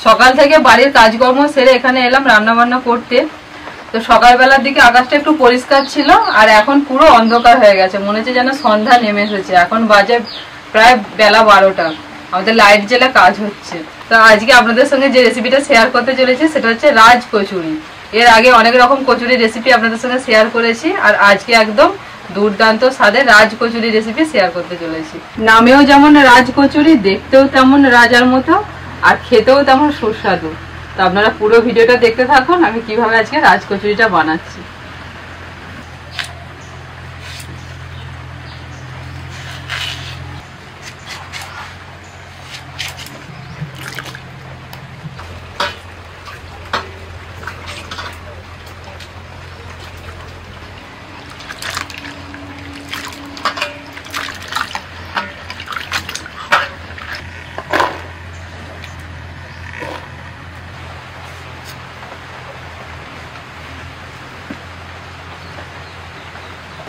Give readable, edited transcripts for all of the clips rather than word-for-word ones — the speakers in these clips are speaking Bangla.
সকাল থেকে বাড়ির কাজকর্ম সেরে এখানে এলাম রান্না বান্না করতে। তো সকালবেলার দিকে আকাশটা একটু পরিষ্কার ছিল, আর এখন পুরো অন্ধকার হয়ে গেছে, মনে হচ্ছে যেন সন্ধ্যা নেমে এসেছে। এখন বাজে প্রায় বেলা 12টা, আমাদের লাইট জ্বেলে কাজ হচ্ছে। তো আজকে আপনাদের সঙ্গে যে রেসিপিটা শেয়ার করতে চলেছি সেটা হচ্ছে রাজ কচুরি। এর আগে অনেক রকম কচুরি রেসিপি আপনাদের সঙ্গে শেয়ার করেছি, আর আজকে একদম দুর্দান্ত স্বাদের রাজ কচুরি রেসিপি শেয়ার করতে চলেছি। নামেও যেমন রাজ কচুরি, দেখতেও তেমন রাজার মতো, আর খেতেও তেমন সুস্বাদু। তো আপনারা পুরো ভিডিওটা দেখতে থাকুন আমি কিভাবে আজকে রাজ কচুরিটা বানাচ্ছি।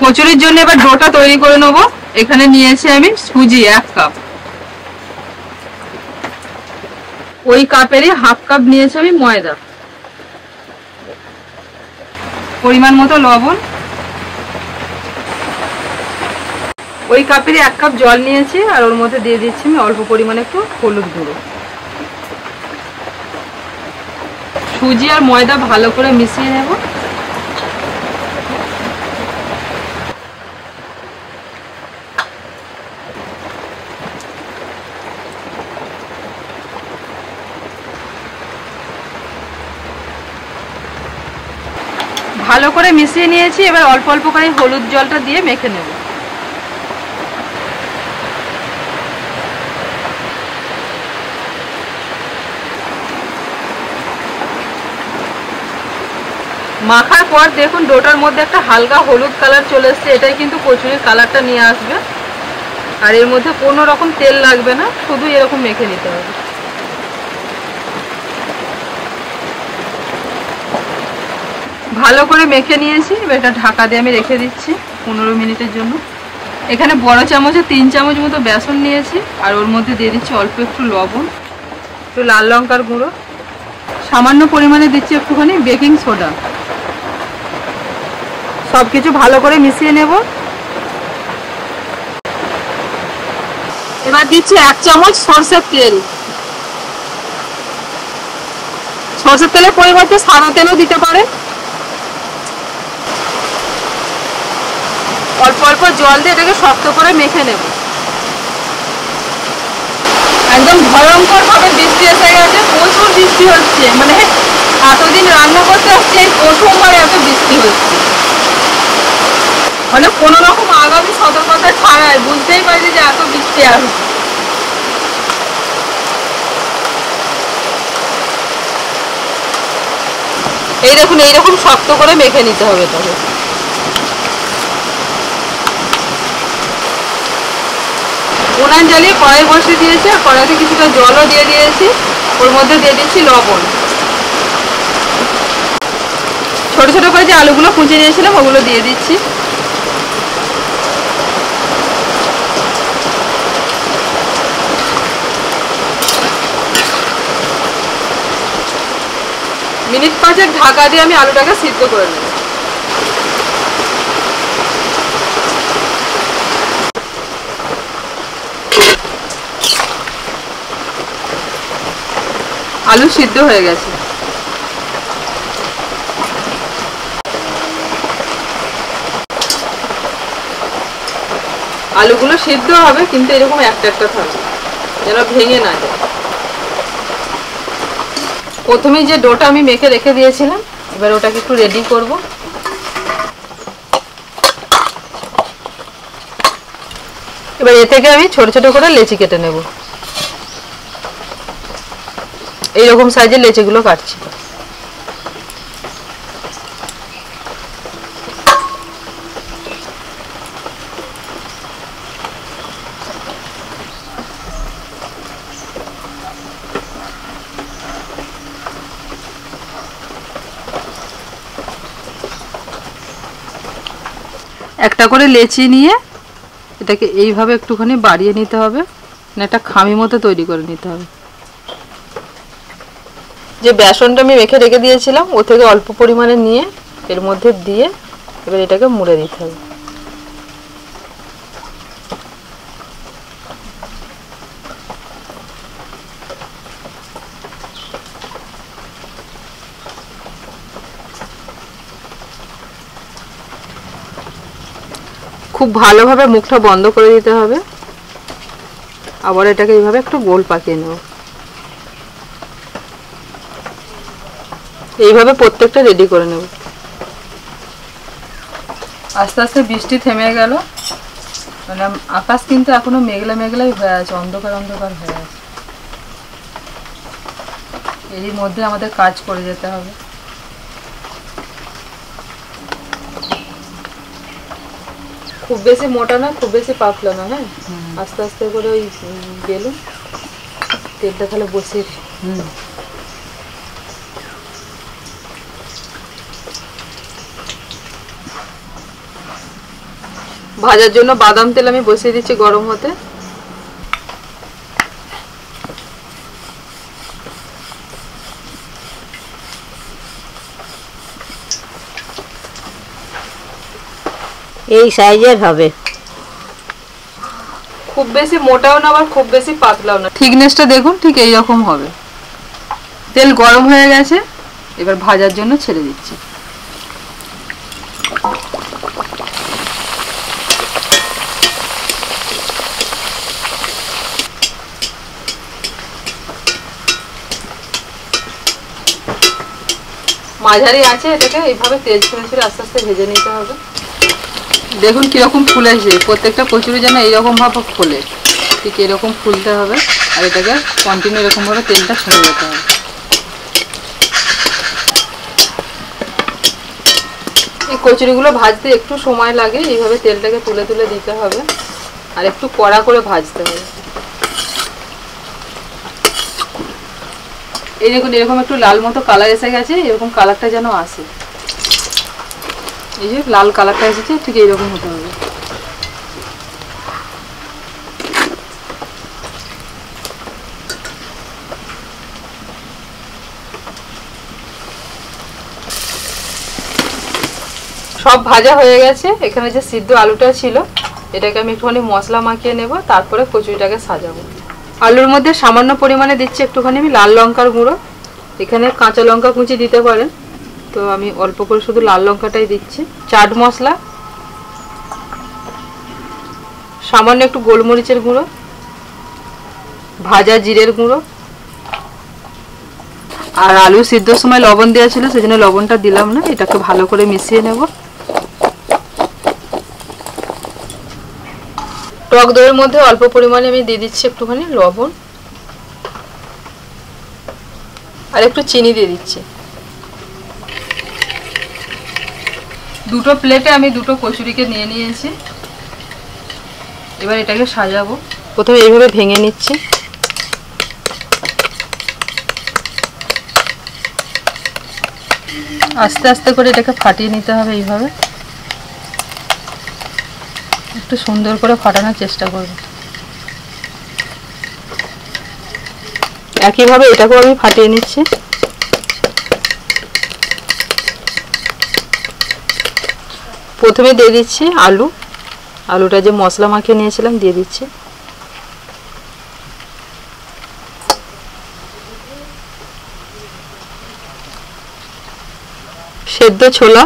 কচুরির জন্য এবার ডোটা তৈরি করে নেব। এখানে নিয়েছি আমি সুজি 1 কাপ, ওই কাপেরই হাফ কাপ নিয়েছি আমি ময়দা, পরিমাণ মতো লবণ, ওই কাপেরই 1 কাপ জল নিয়েছি, আর ওর মধ্যে দিয়ে দিচ্ছি আমি অল্প পরিমাণে একটু হলুদ গুঁড়ো। সুজি আর ময়দা ভালো করে মিশিয়ে নেব। ভালো করে মিশিয়ে নিয়েছি, এবার অল্প অল্প করে হলুদ জলটা দিয়ে মেখে নেব। মাখার পর দেখুন ডোটার মধ্যে একটা হালকা হলুদ কালার চলে এসছে, এটাই কিন্তু কচুরির কালারটা নিয়ে আসবে। আর এর মধ্যে কোনো রকম তেল লাগবে না, শুধু এরকম মেখে নিতে হবে। ভালো করে মেখে নিয়েছি, এবার এটা ঢাকা দিয়ে আমি রেখে দিচ্ছি 15 মিনিটের জন্য। এখানে বড় চামচে 3 চামচ মতো বেসন নিয়েছি, আর ওর মধ্যে দিয়ে দিচ্ছি অল্প একটু লবণ, একটু লাল লঙ্কার গুঁড়ো, সামান্য পরিমাণে দিচ্ছি একটুখানি বেকিং সোডা। সবকিছু ভালো করে মিশিয়ে নেব। এবার দিচ্ছি 1 চামচ সরষের তেল। সরষের তেলের পরিবর্তে সাদা তেলও দিতে পারে। অল্প অল্প জল দিয়ে এটাকে শক্ত করে মেখে নেব। একদম ভয়ঙ্কর ভাবে বৃষ্টি এসে গেছে, প্রচুর বৃষ্টি হচ্ছে, মানে এতদিন রান্না করতে হচ্ছে এই প্রথমবার এত বৃষ্টি হচ্ছে। মানে কোনো রকম আগামী সতর্কতা ছাড়াই বুঝতেই পারি যে এত বৃষ্টি আসছে। এই দেখুন এইরকম শক্ত করে মেখে নিতে হবে। তবে উনান জ্বালিয়ে কড়াই বসিয়ে দিয়েছি, আর কড়াইতে কিছুটা জলও দিয়ে দিয়েছি, ওর মধ্যে দিয়ে দিচ্ছি লবণ। ছোট ছোট করে যে আলুগুলো কুচিয়ে নিয়েছিলাম ওগুলো দিয়ে দিচ্ছি। মিনিট 5 ঢাকা দিয়ে আমি আলুটাকে সিদ্ধ করে নেব। আলু সিদ্ধ হয়ে গেছে। আলুগুলো সিদ্ধ হবে, কিন্তু এরকম একটা একটা থাকবে, যেন ভেঙে না যায়। প্রথমেই যে ডোটা আমি মেখে রেখে দিয়েছিলাম, এবার ওটাকে একটু রেডি করব। এবার এ থেকে আমি ছোট ছোট করে লেচি কেটে নেব। এইরকম সাইজের লেচিগুলো কাটছি। একটা করে লেচি নিয়ে এটাকে এইভাবে একটুখানি বাড়িয়ে নিতে হবে, না একটা খামি মতো তৈরি করে নিতে হবে। যে বেসনটা আমি মেখে রেখে দিয়েছিলাম ও থেকে অল্প পরিমাণে নিয়ে এর মধ্যে দিয়ে এবার এটাকে মুড়ে দিতে হবে। খুব ভালোভাবে মুখটা বন্ধ করে দিতে হবে। আবার এটাকে এইভাবে একটু গোল পাকিয়ে নেব। এইভাবে প্রত্যেকটা রেডি করে নেব। আস্তে আস্তে বৃষ্টি থেমে গেল, মানে আকাশ কিন্তু এখনো মেঘলা মেঘলাই হয়ে আছে, অন্ধকার অন্ধকার হয়ে আছে। এরই মধ্যে আমাদের কাজ করে যেতে হবে। খুব বেশি মোটা না, খুব বেশি পাতলা না। হ্যাঁ, আস্তে আস্তে করে ওই বেলুন তেলটা তাহলে বসিয়ে ভাজার জন্য বাদাম তেল আমি বসিয়ে দিচ্ছি গরম হতে। এই সাইজের হবে, খুব বেশি মোটাও না আবার খুব বেশি পাতলাও না, থিকনেসটা দেখুন ঠিক এই রকম হবে। তেল গরম হয়ে গেছে, এবার ভাজার জন্য ছেড়ে দিচ্ছি। মাঝারি আছে, এটাকে এইভাবে তেল ছেড়ে ছেড়ে আস্তে আস্তে ভেজে নিতে হবে। দেখুন কিরকম ফুলেছে, প্রত্যেকটা কচুরি যেন এইরকম ভাবে ফুলে, ঠিক এরকম ফুলতে হবে। আর এটাকে কন্টিনিউ এরকম ভাবে তেলটা ছেড়ে যেতে হবে। এই কচুরিগুলো ভাজতে একটু সময় লাগে, এইভাবে তেলটাকে তুলে তুলে দিতে হবে আর একটু কড়া করে ভাজতে হবে। এই দেখুন এরকম একটু লাল মতো কালার এসে গেছে, এরকম কালারটা যেন আসে। এই যে লাল কালারটা এসেছে, ঠিক এইরকম হতে হবে। সব ভাজা হয়ে গেছে। এখানে যে সিদ্ধ আলুটা ছিল এটাকে আমি একটুখানি মশলা মাখিয়ে নেব, তারপরে কচুরিটাকে সাজাবো। আলুর মধ্যে সামান্য পরিমাণে দিচ্ছি একটুখানি আমি লাল লঙ্কার গুঁড়ো। এখানে কাঁচা লঙ্কা কুচি দিতে পারেন, তো আমি অল্প করে শুধু লাল লঙ্কাটাই দিচ্ছি। চাট মশলা, সামান্য একটু গোলমরিচের গুঁড়ো, ভাজা জিরের গুঁড়ো, আর আলু সিদ্ধর সময় লবণ দেওয়া ছিল সেজন্য লবণটা দিলাম না। এটাকে ভালো করে মিশিয়ে নেব। টক দইয়ের মধ্যে অল্প পরিমাণে আমি দিয়ে দিচ্ছি একটুখানি লবণ আর একটু চিনি দিয়ে দিচ্ছি। দুটো প্লেটে আমি দুটো কচুরিকে নিয়ে নিয়েছি। এবার এটাকে সাজাবো। প্রথমে এইভাবে ভেঙে নিচ্ছি। আস্তে আস্তে করে এটাকে ফাটিয়ে নিতে হবে। এইভাবে একটু সুন্দর করে ফাটানোর চেষ্টা করব। একইভাবে এটাকেও আমি ফাটিয়ে নিচ্ছি। প্রথমে দিয়ে দিচ্ছি আলু, আলুটা যে মশলা মাখিয়ে নিয়েছিলাম দিয়ে দিচ্ছি। সেদ্ধ ছোলা,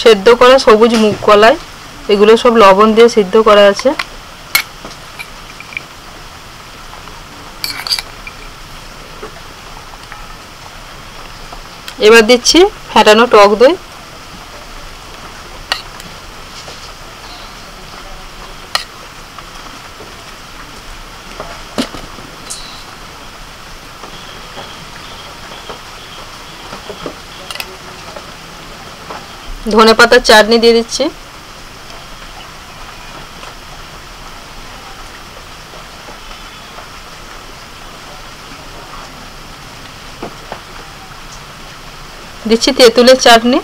সেদ্ধ করা সবুজ মুগ কলাই, এগুলো সব লবণ দিয়ে সিদ্ধ করা আছে। এবার দিচ্ছি ফেটানো টক দই। ধনেপাতার চাটনি দিয়ে দিচ্ছি। দিচ্ছি তেঁতুলের চাটনি।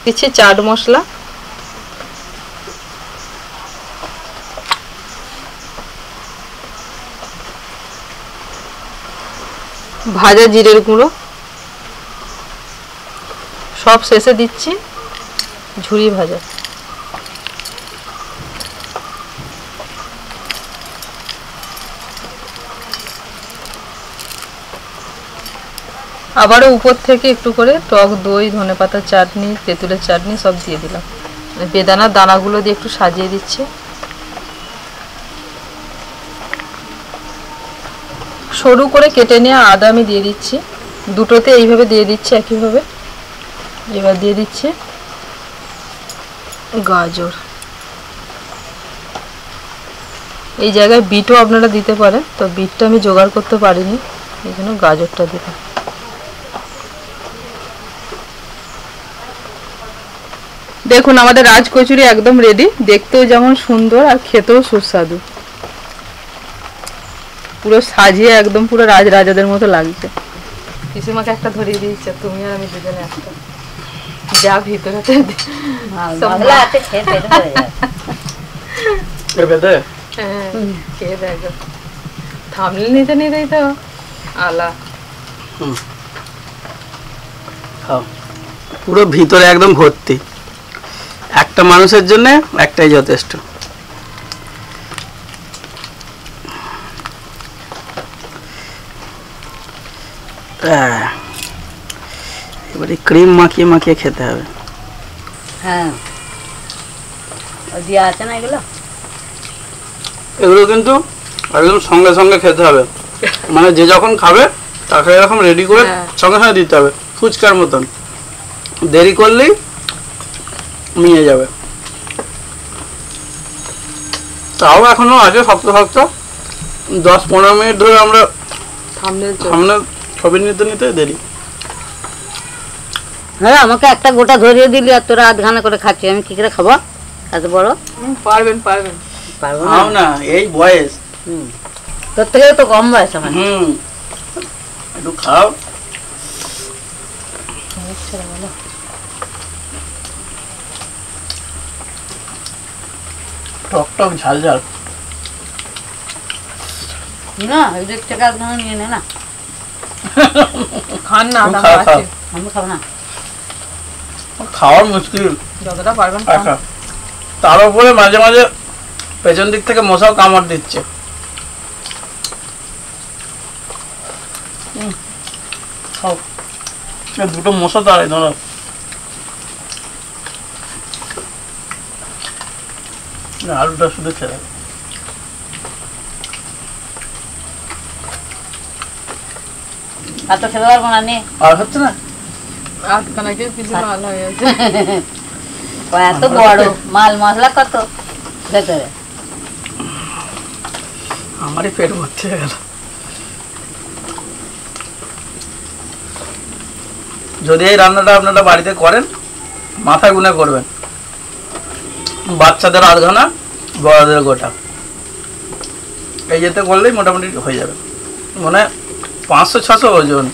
দিচ্ছি চাট মশলা, ভাজা জিরের গুঁড়ো, সব শেষে দিচ্ছি ঝুরি ভাজা। আবারও উপর থেকে একটু করে টক দই, ধনেপাতার চাটনি, তেঁতুলের চাটনি সব দিয়ে দিলাম। বেদানার দানাগুলো দিয়ে একটু সাজিয়ে দিচ্ছি। সরু করে কেটে নেওয়া আদা আমি দিয়ে দিচ্ছি, দুটোতে এইভাবে দিয়ে দিচ্ছি একইভাবে। এবার দিয়ে দিচ্ছি গাজর, এই জায়গায় বিটও আপনারা দিতে পারেন, তো বিটটা আমি জোগাড় করতে পারিনি, এই জন্য গাজরটা দিলাম। দেখুন আমাদের রাজ কচুরি একদম রেডি, দেখতেও যেমন সুন্দর আর খেতেও সুস্বাদু, পুরো সাজিয়ে একদম পুরো রাজাদের মতো লাগছে। পিসিমাকে একটা ধরিয়ে দিয়েছে, তুমি আর আমি দুজনে একটা, যা ভিতরে খেয়ে দেখো, থামলে নিতে নিতেই তো আলা পুরো ভিতরে একদম ভর্তি, একটা মানুষের জন্য একটাই যথেষ্ট। এবারে ক্রিম মাখিয়ে মাখিয়ে খেতে হবে। হ্যাঁ দিয়া আছে না এগুলো, এগুলো কিন্তু একদম সঙ্গে সঙ্গে খেতে হবে, মানে যে যখন খাবে তাকে এরকম রেডি করে সঙ্গে সঙ্গে দিতে হবে, ফুচকার মতন, দেরি করলেই মিয়ে যাবে। তাও এখনো আছে শক্ত শক্ত, 10-15 মিনিট ধরে আমরা সামনে ছবি নিতে নিতে দেরি। হ্যাঁ আমাকে একটা গোটা ধরিয়ে দিলি আর তোরা আধখানা করে খাচ্ছি, আমি কি করে খাবো এত বড়? পারবেন পারবেন, পারবো না, এই বয়স, তোর থেকে তো কম বয়স আমার। একটু খাও। টক টক ঝাল ঝাল না, এই যে টাকা নিয়ে নে না, খান না, আমি খাবো না, খাওয়া মুশকিল যতটা পারবেন। তার উপরে মাঝে মাঝে পেছন দিক থেকে মশাও কামড় দিচ্ছে। দুটো মশা তাড়াই ধরো। আলুটা শুধু ছেড়ে আর তো খেতে পারবো না, নে আর হচ্ছে না, আটখানাকে কিছু মাল হয়ে গেছে। এত বড় মাল মশলা কত ভেতরে, আমারই পেট ভর্তি হয়ে গেল। যদি এই রান্নাটা আপনারা বাড়িতে করেন, মাথায় গুনে করবেন, বাচ্চাদের আধখানা, বড়দের গোটা, এই যেতে করলেই মোটামুটি হয়ে যাবে, মানে 500-600 ওজন।